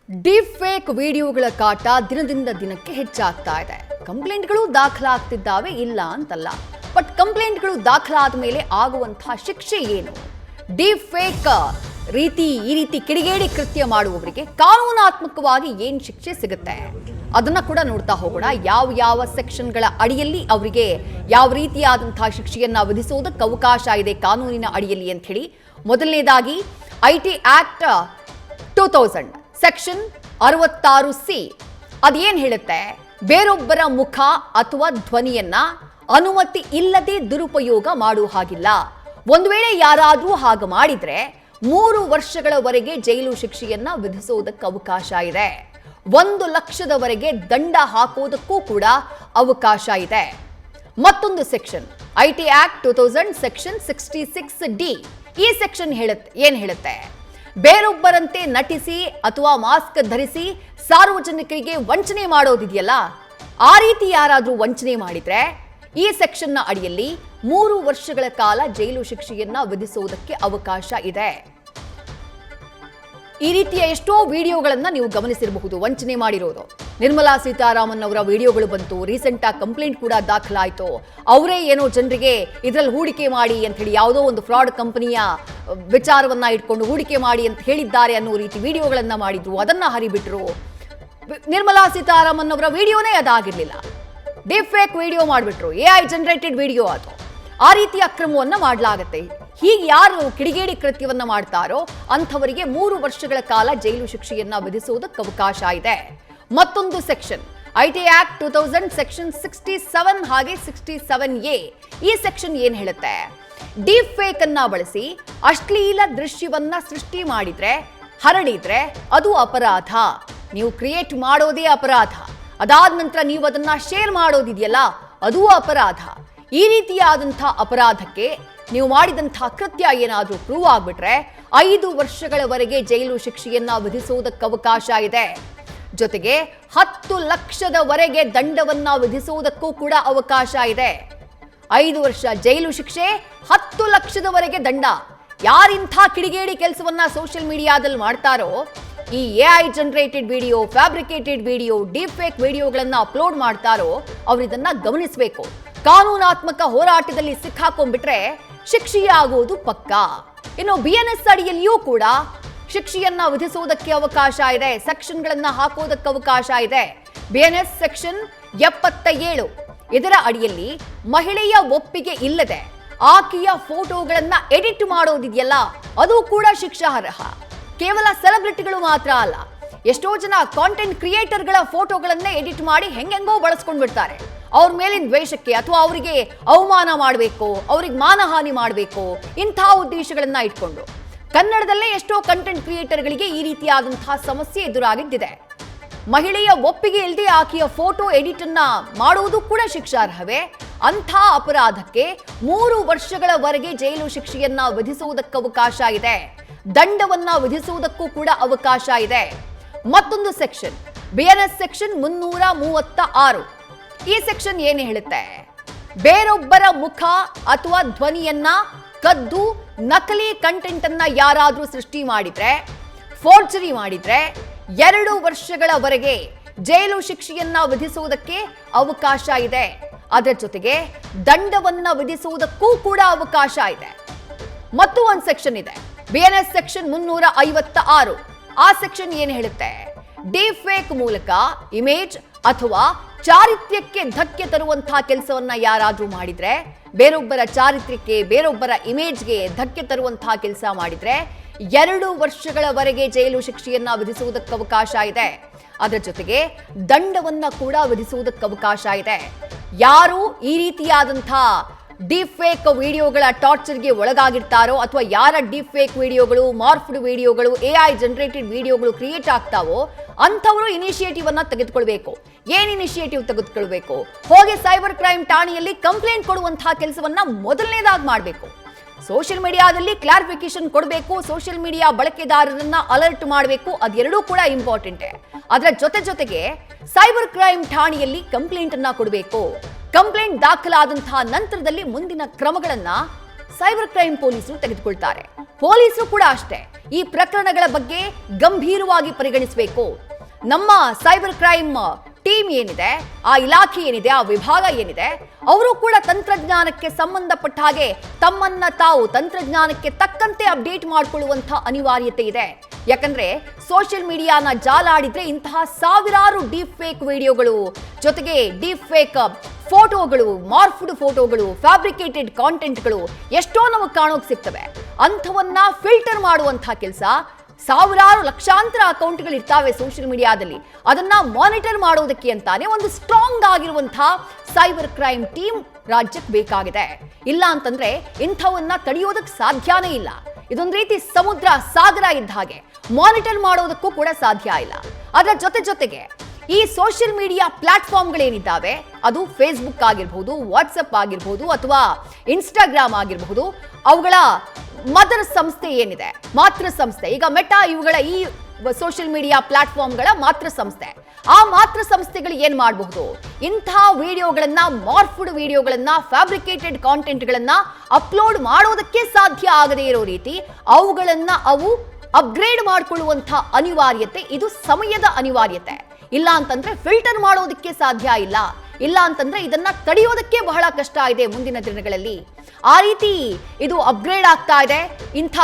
Deep fake ವಿಡಿಯೋಗಳ ಕಾಟ ದಿನದಿಂದ ದಿನಕ್ಕೆ ಹೆಚ್ಚಾಗ್ತಾ ಇದೆ. ಕಂಪ್ಲೇಂಟ್ಗಳು ದಾಖಲಾಗ್ತಿದ್ದಾವೆ, ಇಲ್ಲ ಅಂತಲ್ಲ. ಬಟ್ ಕಂಪ್ಲೇಂಟ್ಗಳು ದಾಖಲಾದ ಮೇಲೆ ಆಗುವಂತಹ ಶಿಕ್ಷೆ ಏನು? ಡೀಪ್ ಫೇಕ್ ಈ ರೀತಿ ಕಿಡಿಗೇಡಿ ಕೃತ್ಯ ಮಾಡುವವರಿಗೆ ಕಾನೂನಾತ್ಮಕವಾಗಿ ಏನು ಶಿಕ್ಷೆ ಸಿಗುತ್ತೆ ಅದನ್ನ ಕೂಡ ನೋಡ್ತಾ ಹೋಗೋಣ. ಯಾವ ಸೆಕ್ಷನ್ಗಳ ಅಡಿಯಲ್ಲಿ ಅವರಿಗೆ ಯಾವ ರೀತಿಯಾದಂತಹ ಶಿಕ್ಷೆಯನ್ನ ವಿಧಿಸೋದಕ್ಕೆ ಅವಕಾಶ ಇದೆ ಕಾನೂನಿನ ಅಡಿಯಲ್ಲಿ ಅಂತ ಹೇಳಿ. ಮೊದಲನೇದಾಗಿ IT ಆಕ್ಟ್ 2000 ಸೆಕ್ಷನ್ 66C ಅದೇನ್ ಹೇಳುತ್ತೆ? ಬೇರೊಬ್ಬರ ಮುಖ ಅಥವಾ ಧ್ವನಿಯನ್ನ ಅನುಮತಿ ಇಲ್ಲದೆ ದುರುಪಯೋಗ ಮಾಡುವ ಹಾಗಿಲ್ಲ. ಒಂದು ವೇಳೆ ಯಾರಾದ್ರೂ ಹಾಗೆ ಮಾಡಿದ್ರೆ 3 ವರ್ಷಗಳವರೆಗೆ ಜೈಲು ಶಿಕ್ಷೆಯನ್ನ ವಿಧಿಸೋದಕ್ಕೆ ಅವಕಾಶ ಇದೆ. 1 ಲಕ್ಷದವರೆಗೆ ದಂಡ ಹಾಕೋದಕ್ಕೂ ಕೂಡ ಅವಕಾಶ ಇದೆ. ಮತ್ತೊಂದು section IT act 2000 section 66D ಈ ಸೆಕ್ಷನ್ ಏನ್ ಹೇಳುತ್ತೆ? ಬೇರೊಬ್ಬರಂತೆ ನಟಿಸಿ ಅಥವಾ ಮಾಸ್ಕ್ ಧರಿಸಿ ಸಾರ್ವಜನಿಕರಿಗೆ ವಂಚನೆ ಮಾಡೋದಿದೆಯಲ್ಲ, ಆ ರೀತಿ ಯಾರಾದ್ರೂ ವಂಚನೆ ಮಾಡಿದ್ರೆ ಈ ಸೆಕ್ಷನ್ನ ಅಡಿಯಲ್ಲಿ 3 ವರ್ಷಗಳ ಕಾಲ ಜೈಲು ಶಿಕ್ಷೆಯನ್ನ ವಿಧಿಸುವುದಕ್ಕೆ ಅವಕಾಶ ಇದೆ. ಈ ರೀತಿಯ ಎಷ್ಟೋ ವಿಡಿಯೋಗಳನ್ನ ನೀವು ಗಮನಿಸಿರಬಹುದು ವಂಚನೆ ಮಾಡಿರೋದು. ನಿರ್ಮಲಾ ಸೀತಾರಾಮನ್ ಅವರ ವಿಡಿಯೋಗಳು ಬಂತು, ರೀಸೆಂಟ್ ಆಗಿ ಕಂಪ್ಲೇಂಟ್ ಕೂಡ ದಾಖಲಾಯಿತು. ಅವರೇ ಏನೋ ಜನರಿಗೆ ಇದರಲ್ಲಿ ಹೂಡಿಕೆ ಮಾಡಿ ಅಂತ ಹೇಳಿ ಯಾವುದೋ ಒಂದು ಫ್ರಾಡ್ ಕಂಪನಿಯ ವಿಚಾರವನ್ನ ಇಟ್ಕೊಂಡು ಹೂಡಿಕೆ ಮಾಡಿ ಅಂತ ಹೇಳಿದ್ದಾರೆ ಅನ್ನೋ ರೀತಿ ವಿಡಿಯೋಗಳನ್ನ ಮಾಡಿದ್ರು, ಅದನ್ನ ಹರಿಬಿಟ್ರು. ನಿರ್ಮಲಾ ಸೀತಾರಾಮನ್ ಅವರ ವಿಡಿಯೋನೇ ಅದಾಗಿರ್ಲಿಲ್ಲ, ಡೀಪ್ ಫೇಕ್ ವಿಡಿಯೋ ಮಾಡಿಬಿಟ್ರು, AI ಜನರೇಟೆಡ್ ವಿಡಿಯೋ ಅದು. ಆ ರೀತಿ ಅಕ್ರಮವನ್ನ ಮಾಡಲಾಗತ್ತೆ. ಹೀಗೆ ಯಾರು ಕಿಡಿಗೇಡಿ ಕೃತ್ಯವನ್ನ ಮಾಡ್ತಾರೋ ಅಂಥವರಿಗೆ 3 ವರ್ಷಗಳ ಕಾಲ ಜೈಲು ಶಿಕ್ಷೆಯನ್ನ ವಿಧಿಸುವುದಕ್ಕೆ ಅವಕಾಶ ಇದೆ. ಮತ್ತೊಂದು ಸೆಕ್ಷನ್ IT ಆಕ್ಟ್ 2000 ಸೆಕ್ಷನ್ 67 ಹಾಗೆ 67A ಈ ಸೆಕ್ಷನ್ ಏನ್ ಹೇಳುತ್ತೆ? ಡೀಪ್ ಫೇಕ್ ಅನ್ನ ಬಳಸಿ ಅಶ್ಲೀಲ ದೃಶ್ಯವನ್ನ ಸೃಷ್ಟಿ ಮಾಡಿದ್ರೆ, ಹರಡಿದ್ರೆ ಅದು ಅಪರಾಧ. ನೀವು ಕ್ರಿಯೇಟ್ ಮಾಡೋದೇ ಅಪರಾಧ. ಅದಾದ ನಂತರ ನೀವು ಅದನ್ನ ಶೇರ್ ಮಾಡೋದಿದೆಯಲ್ಲ, ಅದು ಅಪರಾಧ. ಈ ರೀತಿಯಾದಂತಹ ಅಪರಾಧಕ್ಕೆ ನೀವು ಮಾಡಿದಂತಹ ಕೃತ್ಯ ಏನಾದರೂ ಪ್ರೂವ್ ಆಗ್ಬಿಟ್ರೆ 5 ವರ್ಷಗಳವರೆಗೆ ಜೈಲು ಶಿಕ್ಷೆಯನ್ನ ವಿಧಿಸುವುದಕ್ಕೆ ಅವಕಾಶ ಇದೆ. ಜೊತೆಗೆ 10 ಲಕ್ಷದವರೆಗೆ ದಂಡವನ್ನ ವಿಧಿಸುವುದಕ್ಕೂ ಕೂಡ ಅವಕಾಶ ಇದೆ. 5 ವರ್ಷ ಜೈಲು ಶಿಕ್ಷೆ, 10 ಲಕ್ಷದವರೆಗೆ ದಂಡ. ಯಾರಿಂಥ ಕಿಡಿಗೇಡಿ ಕೆಲಸವನ್ನ ಸೋಷಿಯಲ್ ಮೀಡಿಯಾದಲ್ಲಿ ಮಾಡ್ತಾರೋ, ಈ AI generated video, fabricated video, deep fake ವಿಡಿಯೋಗಳನ್ನ ಅಪ್ಲೋಡ್ ಮಾಡ್ತಾರೋ ಅವ್ರು ಇದನ್ನ ಗಮನಿಸಬೇಕು. ಕಾನೂನಾತ್ಮಕ ಹೋರಾಟದಲ್ಲಿ ಸಿಕ್ಕಾಕೊಂಡ್ಬಿಟ್ರೆ ಶಿಕ್ಷೆಯಾಗುವುದು ಪಕ್ಕಾ. ಇನ್ನು BNS ಅಡಿಯಲ್ಲಿಯೂ ಕೂಡ ಶಿಕ್ಷೆಯನ್ನ ವಿಧಿಸುವುದಕ್ಕೆ ಅವಕಾಶ ಇದೆ, ಸೆಕ್ಷನ್ಗಳನ್ನ ಹಾಕೋದಕ್ಕೆ ಅವಕಾಶ ಇದೆ. BNS ಸೆಕ್ಷನ್ 77 ಇದರ ಅಡಿಯಲ್ಲಿ ಮಹಿಳೆಯ ಒಪ್ಪಿಗೆ ಇಲ್ಲದೆ ಆಕೆಯ ಫೋಟೋಗಳನ್ನ ಎಡಿಟ್ ಮಾಡೋದಿದೆಯಲ್ಲ, ಅದು ಕೂಡ ಶಿಕ್ಷಾರ್ಹ. ಕೇವಲ ಸೆಲೆಬ್ರಿಟಿಗಳು ಮಾತ್ರ ಅಲ್ಲ, ಎಷ್ಟೋ ಜನ ಕಾಂಟೆಂಟ್ ಕ್ರಿಯೇಟರ್ಗಳ ಫೋಟೋಗಳನ್ನೇ ಎಡಿಟ್ ಮಾಡಿ ಹೆಂಗೆಂಗೋ ಬಳಸ್ಕೊಂಡು ಬಿಡ್ತಾರೆ. ಅವ್ರ ಮೇಲಿನ ದ್ವೇಷಕ್ಕೆ ಅಥವಾ ಅವರಿಗೆ ಅವಮಾನ ಮಾಡಬೇಕು, ಅವ್ರಿಗೆ ಮಾನಹಾನಿ ಮಾಡಬೇಕು, ಇಂಥ ಉದ್ದೇಶಗಳನ್ನ ಇಟ್ಕೊಂಡು. ಕನ್ನಡದಲ್ಲೇ ಎಷ್ಟೋ ಕಂಟೆಂಟ್ ಕ್ರಿಯೇಟರ್ಗಳಿಗೆ ಈ ರೀತಿಯಾದಂತಹ ಸಮಸ್ಯೆ ಎದುರಾಗಿದ್ದಿದೆ. ಮಹಿಳೆಯ ಒಪ್ಪಿಗೆ ಇಲ್ಲದೆ ಆಕೆಯ ಫೋಟೋ ಎಡಿಟ್ ಅನ್ನ ಮಾಡುವುದು ಕೂಡ ಶಿಕ್ಷಾರ್ಹವೇ. ಅಂಥ ಅಪರಾಧಕ್ಕೆ 3 ವರ್ಷಗಳವರೆಗೆ ಜೈಲು ಶಿಕ್ಷೆಯನ್ನ ವಿಧಿಸುವುದಕ್ಕೆ ಅವಕಾಶ ಇದೆ. ದಂಡವನ್ನ ವಿಧಿಸುವುದಕ್ಕೂ ಕೂಡ ಅವಕಾಶ ಇದೆ. ಮತ್ತೊಂದು ಸೆಕ್ಷನ್ BNS ಸೆಕ್ಷನ್ 336 ಈ ಸೆಕ್ಷನ್ ಏನು ಹೇಳುತ್ತೆ? ಬೇರೊಬ್ಬರ ಮುಖ ಅಥವಾ ಧ್ವನಿಯನ್ನ ಕದ್ದು ನಕಲಿ ಕಂಟೆಂಟ್ ಅನ್ನ ಯಾರಾದ್ರೂ ಸೃಷ್ಟಿ ಮಾಡಿದ್ರೆ, ಫೋರ್ಜರಿ ಮಾಡಿದ್ರೆ 2 ವರ್ಷಗಳವರೆಗೆ ಜೈಲು ಶಿಕ್ಷೆಯನ್ನ ವಿಧಿಸುವುದಕ್ಕೆ ಅವಕಾಶ ಇದೆ. ಅದರ ಜೊತೆಗೆ ದಂಡವನ್ನ ವಿಧಿಸುವುದಕ್ಕೂ ಕೂಡ ಅವಕಾಶ ಇದೆ. ಮತ್ತು ಒಂದು ಸೆಕ್ಷನ್ ಇದೆ BNS ಸೆಕ್ಷನ್ 356. ಆ ಸೆಕ್ಷನ್ ಏನು ಹೇಳುತ್ತೆ? ಡೀಪ್ ಫೇಕ್ ಮೂಲಕ ಇಮೇಜ್ ಅಥವಾ ಚಾರಿತ್ರ್ಯಕ್ಕೆ ಧಕ್ಕೆ ತರುವಂತಹ ಕೆಲಸವನ್ನ ಯಾರಾದ್ರೂ ಮಾಡಿದ್ರೆ, ಬೇರೊಬ್ಬರ ಚಾರಿತ್ರ್ಯಕ್ಕೆ, ಬೇರೊಬ್ಬರ ಇಮೇಜ್ಗೆ ಧಕ್ಕೆ ತರುವಂತಹ ಕೆಲಸ ಮಾಡಿದ್ರೆ 2 ವರ್ಷಗಳವರೆಗೆ ಜೈಲು ಶಿಕ್ಷೆಯನ್ನ ವಿಧಿಸುವುದಕ್ಕೆ ಅವಕಾಶ ಇದೆ. ಅದರ ಜೊತೆಗೆ ದಂಡವನ್ನ ಕೂಡ ವಿಧಿಸುವುದಕ್ಕೆ ಅವಕಾಶ ಇದೆ. ಯಾರು ಈ ರೀತಿಯಾದಂತಹ ಡೀಪ್ ಫೇಕ್ ವಿಡಿಯೋಗಳ ಟಾರ್ಚರ್ಗೆ ಒಳಗಾಗಿರ್ತಾರೋ, ಅಥವಾ ಯಾರ ಡೀಪ್ ಫೇಕ್ ವಿಡಿಯೋಗಳು, ಮಾರ್ಫ್ಡ್ ವಿಡಿಯೋಗಳು, AI ಜನರೇಟೆಡ್ ವಿಡಿಯೋಗಳು ಕ್ರಿಯೇಟ್ ಆಗ್ತಾವೋ ಅಂಥವರು ಇನಿಷಿಯೇಟಿವ್ ಅನ್ನ ತೆಗೆದುಕೊಳ್ಬೇಕು. ಏನ್ ಇನಿಷಿಯೇಟಿವ್ ತೆಗೆದುಕೊಳ್ಬೇಕು? ಹೋಗಿ ಸೈಬರ್ ಕ್ರೈಮ್ ಠಾಣೆಯಲ್ಲಿ ಕಂಪ್ಲೇಂಟ್ ಕೊಡುವಂತಹ ಕೆಲಸವನ್ನ ಮೊದಲನೇದಾಗಿ ಮಾಡಬೇಕು. ಸೋಷಿಯಲ್ ಮೀಡಿಯಾದಲ್ಲಿ ಕ್ಲಾರಿಫಿಕೇಶನ್ ಕೊಡಬೇಕು, ಸೋಷಿಯಲ್ ಮೀಡಿಯಾ ಬಳಕೆದಾರರನ್ನ ಅಲರ್ಟ್ ಮಾಡಬೇಕು. ಅದೆರಡೂ ಕೂಡ ಇಂಪಾರ್ಟೆಂಟ್. ಅದರ ಜೊತೆಗೆ ಸೈಬರ್ ಕ್ರೈಮ್ ಠಾಣೆಯಲ್ಲಿ ಕಂಪ್ಲೇಂಟ್ ಅನ್ನ ಕೊಡಬೇಕು. ಕಂಪ್ಲೇಂಟ್ ದಾಖಲಾದಂತಹ ನಂತರದಲ್ಲಿ ಮುಂದಿನ ಕ್ರಮಗಳನ್ನ ಸೈಬರ್ ಕ್ರೈಮ್ ಪೊಲೀಸರು ತೆಗೆದುಕೊಳ್ತಾರೆ. ಪೊಲೀಸರು ಕೂಡ ಅಷ್ಟೇ ಈ ಪ್ರಕರಣಗಳ ಬಗ್ಗೆ ಗಂಭೀರವಾಗಿ ಪರಿಗಣಿಸಬೇಕು. ನಮ್ಮ ಸೈಬರ್ ಕ್ರೈಮ್ ಟೀಮ್ ಏನಿದೆ, ಆ ಇಲಾಖೆ ಏನಿದೆ, ಆ ವಿಭಾಗ ಏನಿದೆ, ಅವರು ಕೂಡ ತಂತ್ರಜ್ಞಾನಕ್ಕೆ ಸಂಬಂಧಪಟ್ಟ ಹಾಗೆ ತಮ್ಮನ್ನ ತಾವು ತಂತ್ರಜ್ಞಾನಕ್ಕೆ ತಕ್ಕಂತೆ ಅಪ್ಡೇಟ್ ಮಾಡಿಕೊಳ್ಳುವಂತಹ ಅನಿವಾರ್ಯತೆ ಇದೆ. ಯಾಕಂದ್ರೆ ಸೋಷಿಯಲ್ ಮೀಡಿಯಾನ ಜಾಲಾಡಿದ್ರೆ ಇಂತಹ ಸಾವಿರಾರು ಡೀಪ್ ಫೇಕ್ ವಿಡಿಯೋಗಳು, ಜೊತೆಗೆ ಡೀಪ್ ಫೇಕ್ ಫೋಟೋಗಳು, ಮಾರ್ಫ್ಡ್ ಫೋಟೋಗಳು, ಫ್ಯಾಬ್ರಿಕೇಟೆಡ್ ಕಾಂಟೆಂಟ್ಗಳು ಎಷ್ಟೋ ನಮಗೆ ಕಾಣೋಕೆ ಸಿಗ್ತವೆ. ಅಂಥವನ್ನ ಫಿಲ್ಟರ್ ಮಾಡುವಂತಹ ಕೆಲಸ, ಸಾವಿರಾರು ಲಕ್ಷಾಂತರ ಅಕೌಂಟ್ಗಳು ಇರ್ತಾವೆ ಸೋಷಿಯಲ್ ಮೀಡಿಯಾದಲ್ಲಿ, ಅದನ್ನ ಮಾನಿಟರ್ ಮಾಡೋದಕ್ಕೆ ಅಂತಾನೆ ಒಂದು ಸ್ಟ್ರಾಂಗ್ ಆಗಿರುವಂತಹ ಸೈಬರ್ ಕ್ರೈಮ್ ಟೀಮ್ ರಾಜ್ಯಕ್ಕೆ ಬೇಕಾಗಿದೆ. ಇಲ್ಲ ಅಂತಂದ್ರೆ ಇಂಥವನ್ನ ತಡೆಯೋದಕ್ಕೆ ಸಾಧ್ಯನೇ ಇಲ್ಲ. ಇದೊಂದು ರೀತಿ ಸಮುದ್ರ ಸಾಗರ ಇದ್ದ ಹಾಗೆ, ಮಾನಿಟರ್ ಮಾಡೋದಕ್ಕೂ ಕೂಡ ಸಾಧ್ಯ ಇಲ್ಲ. ಅದರ ಜೊತೆಗೆ ಈ ಸೋಷಿಯಲ್ ಮೀಡಿಯಾ ಪ್ಲಾಟ್ಫಾರ್ಮ್ಗಳೇನಿದ್ದಾವೆ, ಅದು ಫೇಸ್ಬುಕ್ ಆಗಿರ್ಬೋದು, ವಾಟ್ಸಪ್ ಆಗಿರ್ಬೋದು, ಅಥವಾ ಇನ್ಸ್ಟಾಗ್ರಾಮ್ ಆಗಿರಬಹುದು, ಅವುಗಳ ಮದರ್ ಸಂಸ್ಥೆ ಏನಿದೆ, ಮಾತೃ ಸಂಸ್ಥೆ, ಈಗ ಮೆಟಾ ಇವುಗಳ ಈ ಸೋಷಿಯಲ್ ಮೀಡಿಯಾ ಪ್ಲಾಟ್ಫಾರ್ಮ್ಗಳ ಮಾತೃ ಸಂಸ್ಥೆ, ಆ ಮಾತೃ ಸಂಸ್ಥೆಗಳು ಏನ್ ಮಾಡಬಹುದು, ಇಂತಹ ವಿಡಿಯೋಗಳನ್ನ, ಮಾರ್ಫ್ಡ್ ವಿಡಿಯೋಗಳನ್ನ, ಫ್ಯಾಬ್ರಿಕೇಟೆಡ್ ಕಾಂಟೆಂಟ್ಗಳನ್ನ ಅಪ್ಲೋಡ್ ಮಾಡೋದಕ್ಕೆ ಸಾಧ್ಯ ಆಗದೇ ಇರೋ ರೀತಿ ಅವುಗಳನ್ನ ಅವು ಅಪ್ಗ್ರೇಡ್ ಮಾಡಿಕೊಳ್ಳುವಂತಹ ಅನಿವಾರ್ಯತೆ, ಇದು ಸಮಯದ ಅನಿವಾರ್ಯತೆ. ಇಲ್ಲ ಅಂತಂದ್ರೆ ಫಿಲ್ಟರ್ ಮಾಡೋದಕ್ಕೆ ಸಾಧ್ಯ ಇಲ್ಲ. ಇಲ್ಲ ಅಂತಂದ್ರೆ ಇದನ್ನ ತಡೆಯೋದಕ್ಕೆ ಬಹಳ ಕಷ್ಟ ಇದೆ ಮುಂದಿನ ದಿನಗಳಲ್ಲಿ. ಆ ರೀತಿ ಇದು ಅಪ್ಗ್ರೇಡ್ ಆಗ್ತಾ ಇದೆ, ಇಂಥ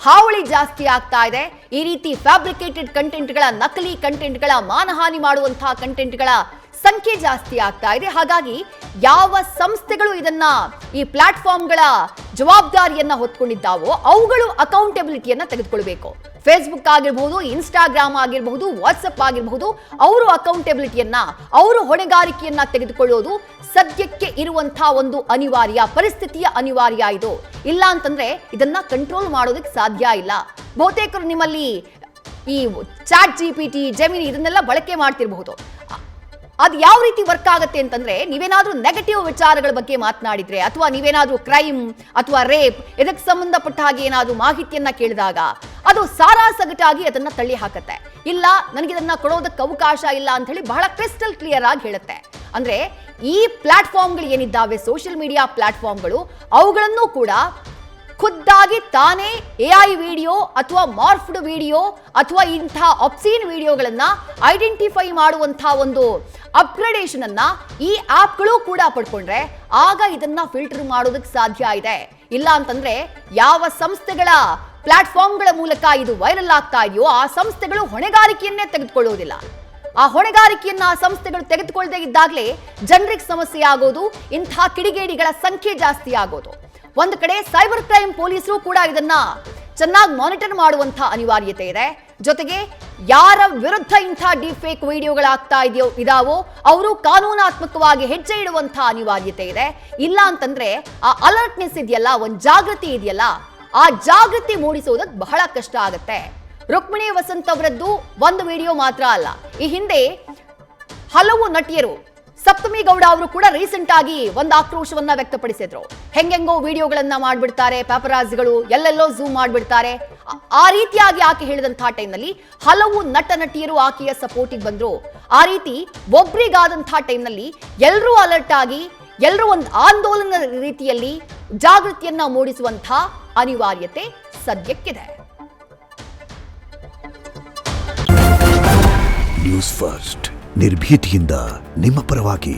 ಹಾವಳಿ ಜಾಸ್ತಿ ಆಗ್ತಾ ಇದೆ. ಈ ರೀತಿ ಫ್ಯಾಬ್ರಿಕೇಟೆಡ್ ಕಂಟೆಂಟ್ಗಳ, ನಕಲಿ ಕಂಟೆಂಟ್ಗಳ, ಮಾನಹಾನಿ ಮಾಡುವಂತಹ ಕಂಟೆಂಟ್ಗಳ ಸಂಖ್ಯೆ ಜಾಸ್ತಿ ಆಗ್ತಾ ಇದೆ. ಹಾಗಾಗಿ ಯಾವ ಸಂಸ್ಥೆಗಳು ಇದನ್ನ, ಈ ಪ್ಲಾಟ್ಫಾರ್ಮ್ಗಳ ಜವಾಬ್ದಾರಿಯನ್ನ ಹೊತ್ಕೊಂಡಿದ್ದಾವೋ ಅವುಗಳು ಅಕೌಂಟಬಿಲಿಟಿಯನ್ನ ತೆಗೆದುಕೊಳ್ಬೇಕು. ಫೇಸ್ಬುಕ್ ಆಗಿರಬಹುದು, ಇನ್ಸ್ಟಾಗ್ರಾಮ್ ಆಗಿರಬಹುದು, ವಾಟ್ಸಪ್ ಆಗಿರಬಹುದು, ಅವರು ಅಕೌಂಟಬಿಲಿಟಿಯನ್ನ, ಅವರು ಹೊಣೆಗಾರಿಕೆಯನ್ನ ತೆಗೆದುಕೊಳ್ಳೋದು ಸದ್ಯಕ್ಕೆ ಇರುವಂತಹ ಒಂದು ಅನಿವಾರ್ಯ ಪರಿಸ್ಥಿತಿಯ ಅನಿವಾರ್ಯ ಇದು. ಇಲ್ಲ ಅಂತಂದ್ರೆ ಇದನ್ನ ಕಂಟ್ರೋಲ್ ಮಾಡೋದಕ್ಕೆ ಸಾಧ್ಯ ಇಲ್ಲ. ಬಹುತೇಕರು ನಿಮ್ಮಲ್ಲಿ ಈ ಚಾಟ್ GPT, ಜೆಮಿನಿ ಇದನ್ನೆಲ್ಲ ಬಳಕೆ ಮಾಡ್ತಿರಬಹುದು. ಅದು ಯಾವ ರೀತಿ ವರ್ಕ್ ಆಗುತ್ತೆ ಅಂತಂದ್ರೆ, ನೀವೇನಾದ್ರೂ ನೆಗೆಟಿವ್ ವಿಚಾರಗಳ ಬಗ್ಗೆ ಮಾತನಾಡಿದ್ರೆ, ಅಥವಾ ನೀವೇನಾದ್ರೂ ಕ್ರೈಮ್ ಅಥವಾ ರೇಪ್ ಇದಕ್ಕೆ ಸಂಬಂಧಪಟ್ಟ ಹಾಗೆ ಏನಾದ್ರೂ ಮಾಹಿತಿಯನ್ನ ಕೇಳಿದಾಗ ಅದು ಸಾರಾಸಗಟಾಗಿ ಅದನ್ನ ತಳ್ಳಿ ಹಾಕತ್ತೆ. ಇಲ್ಲ, ನನಗಿದನ್ನ ಕೊಡೋದಕ್ಕೆ ಅವಕಾಶ ಇಲ್ಲ ಅಂತ ಹೇಳಿ ಬಹಳ ಕ್ರಿಸ್ಟಲ್ ಕ್ಲಿಯರ್ ಆಗಿ ಹೇಳುತ್ತೆ. ಅಂದ್ರೆ ಈ ಪ್ಲಾಟ್ಫಾರ್ಮ್ಗಳು ಏನಿದ್ದಾವೆ, ಸೋಷಿಯಲ್ ಮೀಡಿಯಾ ಪ್ಲಾಟ್ಫಾರ್ಮ್ಗಳು, ಅವುಗಳನ್ನು ಕೂಡ ಖುದ್ದಾಗಿ ತಾನೇ AI ವಿಡಿಯೋ ಅಥವಾ ಮಾರ್ಫ್ಡ್ ವಿಡಿಯೋ ಅಥವಾ ಇಂಥ ಅಬ್ಸೀನ್ ವಿಡಿಯೋಗಳನ್ನ ಐಡೆಂಟಿಫೈ ಮಾಡುವಂತಹ ಒಂದು ಅಪ್ಗ್ರೇಡೇಷನ್ ಅನ್ನ ಈ ಆಪ್ಗಳು ಕೂಡ ಪಡ್ಕೊಂಡ್ರೆ ಆಗ ಇದನ್ನ ಫಿಲ್ಟರ್ ಮಾಡೋದಕ್ಕೆ ಸಾಧ್ಯ ಇದೆ. ಇಲ್ಲ ಅಂತಂದ್ರೆ ಯಾವ ಸಂಸ್ಥೆಗಳ ಪ್ಲಾಟ್ಫಾರ್ಮ್ಗಳ ಮೂಲಕ ಇದು ವೈರಲ್ ಆಗ್ತಾ ಇದೆಯೋ ಆ ಸಂಸ್ಥೆಗಳು ಹೊಣೆಗಾರಿಕೆಯನ್ನೇ ತೆಗೆದುಕೊಳ್ಳುವುದಿಲ್ಲ. ಆ ಹೊಣೆಗಾರಿಕೆಯನ್ನ ಆ ಸಂಸ್ಥೆಗಳು ತೆಗೆದುಕೊಳ್ಳದೆ ಇದ್ದಾಗಲೇ ಜನರಿಗೆ ಸಮಸ್ಯೆ ಆಗೋದು, ಇಂಥ ಕಿಡಿಗೇಡಿಗಳ ಸಂಖ್ಯೆ ಜಾಸ್ತಿ ಆಗೋದು. ಒಂದು ಕಡೆ ಸೈಬರ್ ಕ್ರೈಮ್ ಪೊಲೀಸರು ಕೂಡ ಇದನ್ನ ಚೆನ್ನಾಗಿ ಮಾನಿಟರ್ ಮಾಡುವಂತಹ ಅನಿವಾರ್ಯತೆ ಇದೆ. ಜೊತೆಗೆ ಯಾರ ವಿರುದ್ಧ ಇಂಥ ಡೀಪ್ ಫೇಕ್ ವಿಡಿಯೋಗಳಾಗ್ತಾ ಇದಾವೋ ಅವರು ಕಾನೂನಾತ್ಮಕವಾಗಿ ಹೆಜ್ಜೆ ಇಡುವಂತಹ ಅನಿವಾರ್ಯತೆ ಇದೆ. ಇಲ್ಲ ಅಂತಂದ್ರೆ ಆ ಅಲರ್ಟ್ನೆಸ್ ಇದೆಯಲ್ಲ, ಒಂದು ಜಾಗೃತಿ ಇದೆಯಲ್ಲ, ಆ ಜಾಗೃತಿ ಮೂಡಿಸೋದಕ್ಕೆ ಬಹಳ ಕಷ್ಟ ಆಗುತ್ತೆ. ರುಕ್ಮಿಣಿ ವಸಂತ್ ಅವರದ್ದು ಒಂದು ವಿಡಿಯೋ ಮಾತ್ರ ಅಲ್ಲ, ಈ ಹಿಂದೆ ಹಲವು ನಟಿಯರು, ಸಪ್ತಮಿ ಗೌಡ ಅವರು ಕೂಡ ರೀಸೆಂಟ್ ಆಗಿ ಒಂದು ಆಕ್ರೋಶವನ್ನ ವ್ಯಕ್ತಪಡಿಸಿದ್ರು. ಹೆಂಗೆಂಗೋ ವಿಡಿಯೋಗಳನ್ನ ಮಾಡ್ಬಿಡ್ತಾರೆ ಪ್ಯಾಪರಾಜಿಗಳು, ಎಲ್ಲೆಲ್ಲೋ ಝೂಮ್ ಮಾಡ್ಬಿಡ್ತಾರೆ. ಆ ರೀತಿಯಾಗಿ ಆಕೆ ಹೇಳಿದಂತಹ ಟೈಮ್ನಲ್ಲಿ ಹಲವು ನಟ ನಟಿಯರು ಆಕೆಯ ಸಪೋರ್ಟಿಗೆ ಬಂದ್ರು. ಆ ರೀತಿ ಒಬ್ರಿಗಾದಂತಹ ಟೈಮ್ನಲ್ಲಿ ಎಲ್ಲರೂ ಅಲರ್ಟ್ ಆಗಿ, ಎಲ್ಲರೂ ಒಂದು ಆಂದೋಲನ ರೀತಿಯಲ್ಲಿ ಜಾಗೃತಿಯನ್ನ ಮೂಡಿಸುವಂತಹ ಅನಿವಾರ್ಯತೆ ಸದ್ಯಕ್ಕಿದೆ. ನ್ಯೂಸ್ ಫಸ್ಟ್, ನಿರ್ಭೀತಿಯಿಂದ ನಿಮ್ಮ ಪರವಾಗಿ.